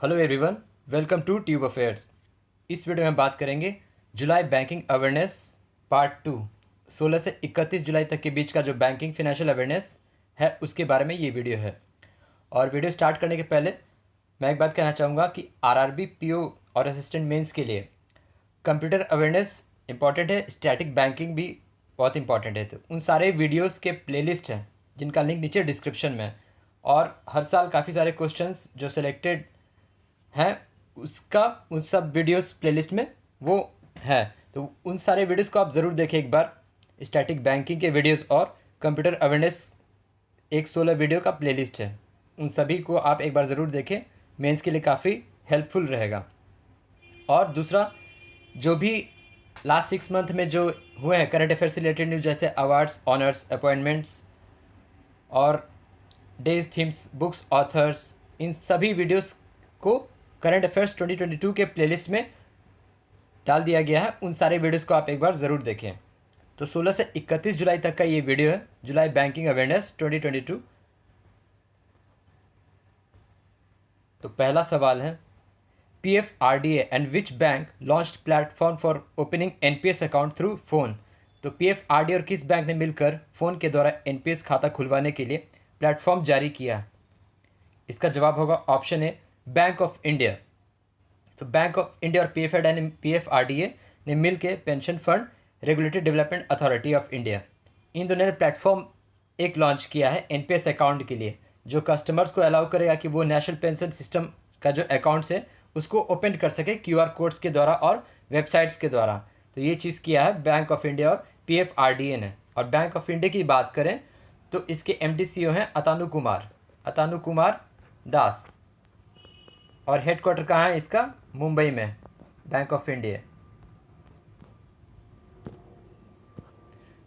Hello everyone, welcome to tube affairs. इस video में बात करेंगे जुलाई बैंकिंग अवेयरनेस पार्ट 2। 16 से 31 जुलाई तक के बीच का जो बैंकिंग फाइनेंशियल अवेयरनेस है उसके बारे में ये वीडियो है। और वीडियो स्टार्ट करने के पहले मैं एक बात कहना चाहूँगा कि आरआरबी, पीओ और असिस्टेंट मेंस के लिए कंप्यूटर अवेयरनेस इंपॉर्टेंट है, स्टैटिक बैंकिंग भी बहुत इंपॉर्टेंट है। तो उन सारे वीडियोस के प्लेलिस्ट हैं जिनका लिंक नीचे डिस्क्रिप्शन में है। और हर साल काफ़ी सारे क्वेश्चंस जो सिलेक्टेड हैं उसका उन सब वीडियोस प्लेलिस्ट में वो है। तो उन सारे वीडियोस को आप ज़रूर देखें एक बार। स्टैटिक बैंकिंग के वीडियोस और कंप्यूटर अवेयरनेस एक 16 वीडियो का प्लेलिस्ट है, उन सभी को आप एक बार ज़रूर देखें। मेंस के लिए काफ़ी हेल्पफुल रहेगा। और दूसरा, जो भी लास्ट 6 मंथ में जो हुए हैं करंट अफेयर से रिलेटेड न्यूज़, जैसे अवार्ड्स, ऑनर्स, अपॉइंटमेंट्स और डेज, थीम्स, बुक्स, ऑथर्स, इन सभी वीडियोस को करंट अफेयर्स 2022 के प्लेलिस्ट में डाल दिया गया है। उन सारे वीडियोस को आप एक बार ज़रूर देखें। तो 16 से 31 जुलाई तक का ये वीडियो है, जुलाई बैंकिंग अवेयरनेस 2022। तो पहला सवाल है, PFRDA and which bank launched platform for opening NPS account through phone. तो PFRDA और किस बैंक ने मिलकर फ़ोन के द्वारा एनपीएस खाता खुलवाने के लिए प्लेटफॉर्म जारी किया? इसका जवाब होगा option A, Bank of India. तो बैंक ऑफ इंडिया और PFRDA ने मिलकर pension fund regulatory development authority of India, इन दोनों ने प्लेटफॉर्म एक लॉन्च किया है एनपीएस अकाउंट के लिए, जो कस्टमर्स को अलाउ करेगा कि वो नेशनल पेंशन सिस्टम का जो अकाउंट्स है उसको ओपन कर सके क्यूआर कोड्स के द्वारा और वेबसाइट्स के द्वारा। तो ये चीज़ किया है बैंक ऑफ इंडिया और PFRDA ने। और बैंक ऑफ इंडिया की बात करें तो इसके MD CEO हैं अतानु कुमार दास। और हेडक्वार्टर कहाँ है इसका? मुंबई में, Bank of India.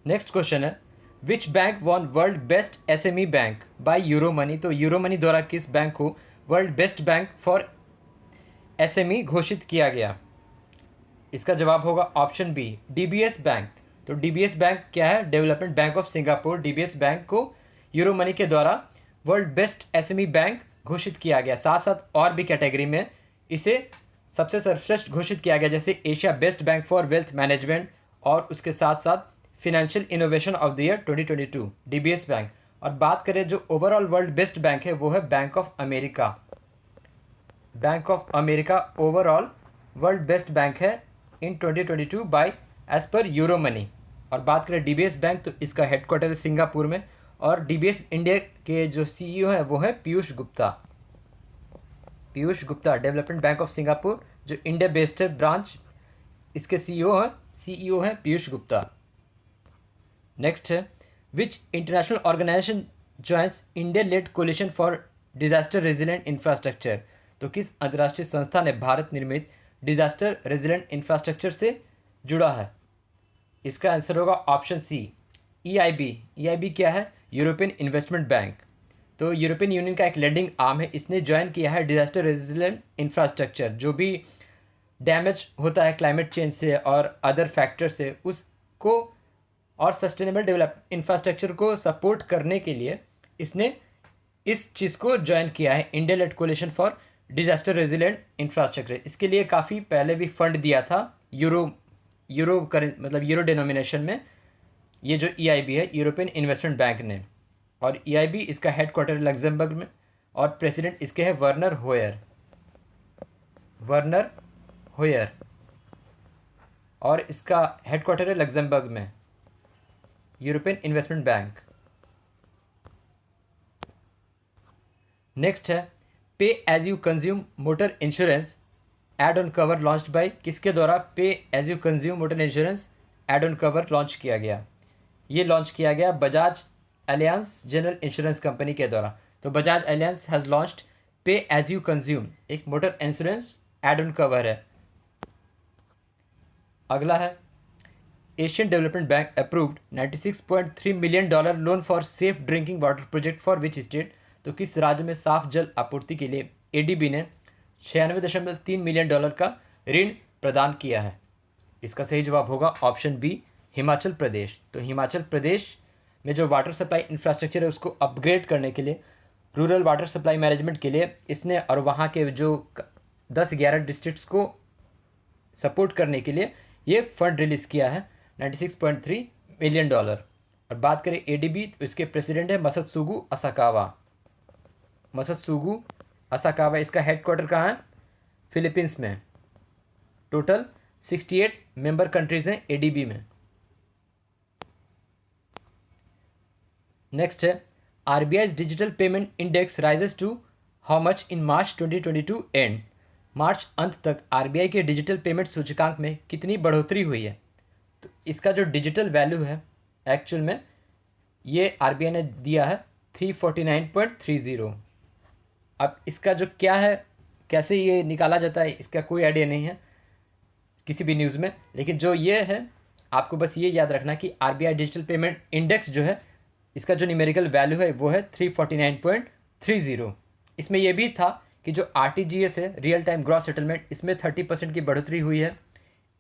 Next question है, which bank won world best SME bank by Euromoney. तो यूरो मनी द्वारा किस बैंक को world best bank for SME घोषित किया गया? इसका जवाब होगा ऑप्शन बी, DBS बैंक। तो DBS बैंक क्या है? Development bank of Singapore. DBS bank को यूरो मनी के द्वारा वर्ल्ड बेस्ट SME बैंक घोषित किया गया। साथ साथ और भी कैटेगरी में इसे सबसे सर्वश्रेष्ठ घोषित किया गया, जैसे Asia best bank for wealth management और उसके साथ साथ financial innovation of the year 2022, DBS bank. और बात करें जो ओवरऑल वर्ल्ड बेस्ट बैंक है वो है bank of America. Bank of America overall world best bank है in 2022 by as per Euromoney. और बात करें DBS बैंक तो इसका हेडक्वार्टर है सिंगापुर में। और DBS इंडिया के जो CEO हैं वो है Piyush Gupta development bank of Singapore जो इंडिया बेस्ड है ब्रांच, इसके CEO हैं पीयूष गुप्ता। नेक्स्ट है, which international organisation joins India led coalition for disaster resilient infrastructure. तो किस अंतर्राष्ट्रीय संस्था ने भारत निर्मित डिजास्टर रेजिलेंट इंफ्रास्ट्रक्चर से जुड़ा है? इसका आंसर होगा ऑप्शन सी, EIB क्या है? European investment bank. तो यूरोपियन यूनियन का एक लेंडिंग आर्म है, इसने ज्वाइन किया है डिजास्टर रेजिलेंट इंफ्रास्ट्रक्चर। जो भी डैमेज होता है क्लाइमेट चेंज से और अदर फैक्टर से, उसको और सस्टेनेबल डेवलप इंफ्रास्ट्रक्चर को सपोर्ट करने के लिए इसने इस चीज़ को ज्वाइन किया है, India led coalition for disaster resilient infrastructure. इसके लिए काफ़ी पहले भी फंड दिया था यूरो करेंट मतलब यूरो डिनोमिनेशन में, ये जो EIB है यूरोपियन इन्वेस्टमेंट बैंक ने। और EIB इसका हेडक्वार्टर लग्जमबर्ग में और प्रेसिडेंट इसके हैं वर्नर होयर और इसका हेडक्वार्टर है लग्जमबर्ग में, यूरोपियन इन्वेस्टमेंट बैंक। नेक्स्ट है, pay as you consume motor insurance add on cover launched by, किसके द्वारा pay as you consume motor insurance add on cover launch किया गया? ये लॉन्च किया गया Bajaj Allianz general insurance company के द्वारा। तो Bajaj Allianz has launched pay as you consume, एक motor insurance add on cover है। अगला है, Asian development bank approved $96.3 million loan for safe drinking water project for which state. तो किस राज्य में साफ जल आपूर्ति के लिए ADB ने $96.3 मिलियन का ऋण प्रदान किया है? इसका सही जवाब होगा ऑप्शन बी, हिमाचल प्रदेश। तो हिमाचल प्रदेश में जो वाटर सप्लाई इंफ्रास्ट्रक्चर है उसको अपग्रेड करने के लिए रूरल वाटर सप्लाई मैनेजमेंट के लिए इसने और वहाँ के जो 10-11 डिस्ट्रिक्ट्स को सपोर्ट करने के लिए ये फंड रिलीज़ किया है $96.3 मिलियन। और बात करें एडीबी तो इसके प्रेसिडेंट है मसत्सुगु असाकावा। इसका हेडक्वार्टर कहाँ है? फिलीपींस में। टोटल 68 मेंबर कंट्रीज हैं एडीबी में। नेक्स्ट है RBI digital payment index rises to how much in March 2022 end. मार्च अंत तक आरबीआई के डिजिटल पेमेंट सूचकांक में कितनी बढ़ोतरी हुई है? तो इसका जो डिजिटल वैल्यू है एक्चुअल में ये आरबीआई ने दिया है 349.30। अब इसका जो क्या है, कैसे ये निकाला जाता है, इसका कोई आइडिया नहीं है किसी भी न्यूज़ में, लेकिन जो ये है आपको बस ये याद रखना कि आरबीआई डिजिटल पेमेंट इंडेक्स जो है इसका जो न्यूमेरिकल वैल्यू है वो है 349.30। इसमें यह भी था कि जो आरटीजीएस है रियल टाइम ग्रॉस सेटलमेंट, इसमें 30% की बढ़ोतरी हुई है।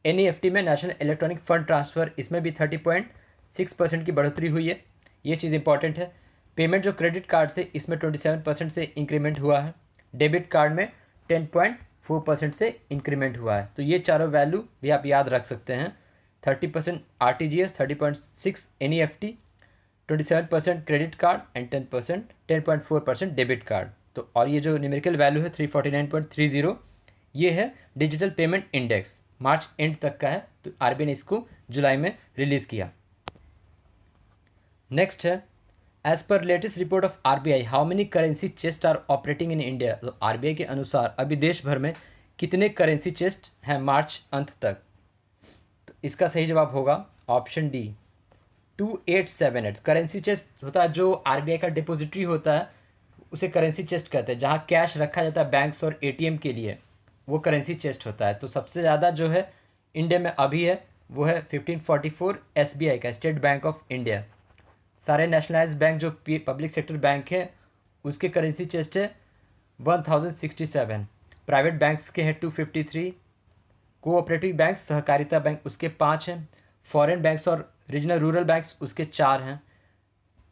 एनईएफटी में नेशनल इलेक्ट्रॉनिक फंड ट्रांसफ़र, इसमें भी 30.6% की बढ़ोतरी हुई है। ये चीज़ इंपॉर्टेंट है। पेमेंट जो क्रेडिट कार्ड से इसमें 27% से इंक्रीमेंट हुआ है। डेबिट कार्ड में 10.4% से इंक्रीमेंट हुआ है। तो ये चारों वैल्यू भी आप याद रख सकते हैं। 30% RTGS, 30.6 NEFT, 27% credit card and 10.4% debit card. तो और ये जो न्यूमेरिकल वैल्यू है 349.30 ये है digital payment index, March and तक का है। तो आरबीआई ने इसको जुलाई में रिलीज़ किया। नेक्स्ट है as per latest report of RBI how many currency chest are operating in India. तो आरबीआई के अनुसार अभी देश भर में कितने करेंसी चेस्ट हैं मार्च अंत तक? तो इसका सही जवाब होगा ऑप्शन डी 2878। करेंसी चेस्ट होता है जो आरबीआई का डिपॉजिटरी होता है, उसे करेंसी चेस्ट कहते हैं। जहाँ कैश रखा जाता है बैंक्स और एटीएम के लिए, वो करेंसी चेस्ट होता है। तो सबसे ज़्यादा जो है इंडिया में अभी है वो है 1544 एसबीआई का, स्टेट बैंक ऑफ इंडिया। सारे नेशनलाइज्ड बैंक जो पब्लिक सेक्टर बैंक है उसके करेंसी चेस्ट है 1067। प्राइवेट बैंक्स के हैं 253। कोऑपरेटिव बैंक सहकारिता बैंक उसके 5 हैं। फॉरेन बैंक्स और रीजनल रूरल बैंक्स उसके 4 हैं।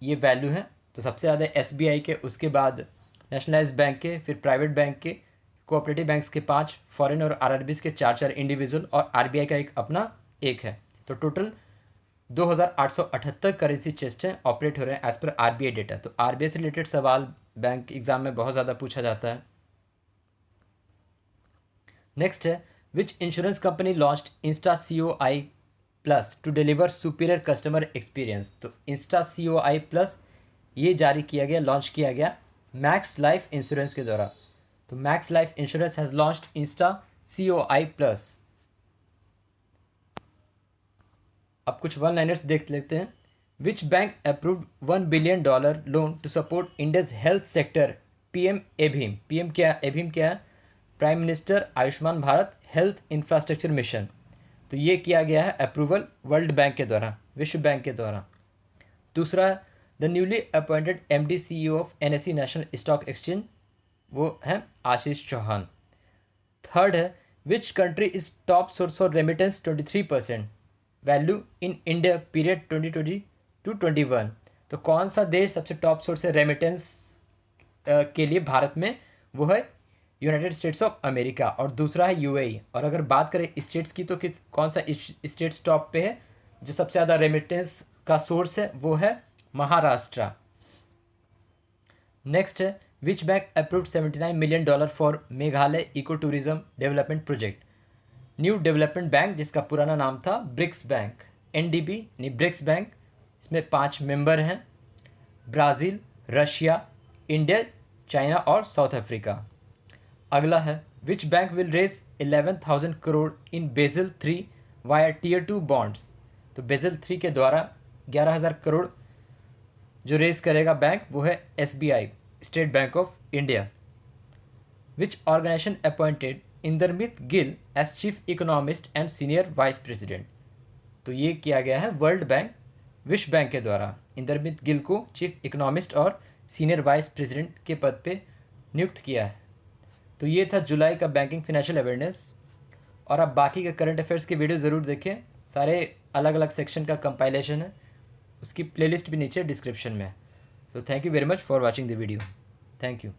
ये वैल्यू है। तो सबसे ज़्यादा एसबीआई के, उसके बाद नेशनलाइज्ड बैंक के, फिर प्राइवेट बैंक के, कोऑपरेटिव बैंक्स के 5, फॉरेन और आरआरबीज के 4 इंडिविजुअल, और आरबीआई का एक अपना 1 है। तो टोटल 2878 करेंसी चेस्ट हैं ऑपरेट हो रहे हैं एज पर आरबीआई डेटा। तो आरबीआई से रिलेटेड सवाल बैंक एग्जाम में बहुत ज़्यादा पूछा जाता है। नेक्स्ट है which insurance company launched Insta COI plus two deliver superior customer experience. तो इंस्टा COI प्लस ये जारी किया गया, लॉन्च किया गया मैक्स लाइफ इंश्योरेंस के द्वारा। तो Max Life insurance has launched Insta COI plus. अब कुछ वन लाइनर्स देख लेते हैं। Which bank approved $1 billion loan to support India's health sector PM एभिम। PM क्या, एभिम क्या है? Prime minister Ayushman Bharat health infrastructure mission. तो ये किया गया है अप्रूवल वर्ल्ड बैंक के द्वारा, विश्व बैंक के द्वारा। दूसरा the newly appointed MD CEO of NSE national stock exchange, वो है आशीष चौहान। थर्ड है which country is top source for remittance 23% value in India period 2020 to 21। तो कौन सा देश सबसे टॉप सोर्स है रेमिटेंस के लिए भारत में? वो है यूनाइटेड स्टेट्स ऑफ अमेरिका, और दूसरा है UAE। और अगर बात करें स्टेट्स की तो कौन सा स्टेट्स टॉप पे है जो सबसे ज़्यादा रेमिटेंस का सोर्स है? वो है महाराष्ट्र। नेक्स्ट है which bank approved $79 million for Meghalaya eco tourism development project. New development bank, जिसका पुराना नाम था ब्रिक्स बैंक, NDB यानी ब्रिक्स बैंक। इसमें 5 मेंबर हैं, ब्राज़ील, रशिया, इंडिया, चाइना और साउथ अफ्रीका। अगला है which bank will raise 11,000 crore in Basel 3 via Tier 2 bonds. तो बेजल 3 के द्वारा 11,000 करोड़ जो रेज करेगा बैंक वो है SBI, State Bank of India. Which organization appointed Indermit Gill as chief economist and senior vice president. तो ये किया गया है वर्ल्ड बैंक, विश्व बैंक के द्वारा इंदरमित गिल को चीफ इकोनॉमिस्ट और सीनियर वाइस प्रेसिडेंट के पद पे नियुक्त किया है। तो ये था जुलाई का बैंकिंग फाइनेंशियल अवेयरनेस। और आप बाकी के करंट अफेयर्स के वीडियो ज़रूर देखें, सारे अलग अलग सेक्शन का कंपाइलेशन है, उसकी प्लेलिस्ट भी नीचे डिस्क्रिप्शन में है। So thank you very much for watching the video. Thank you.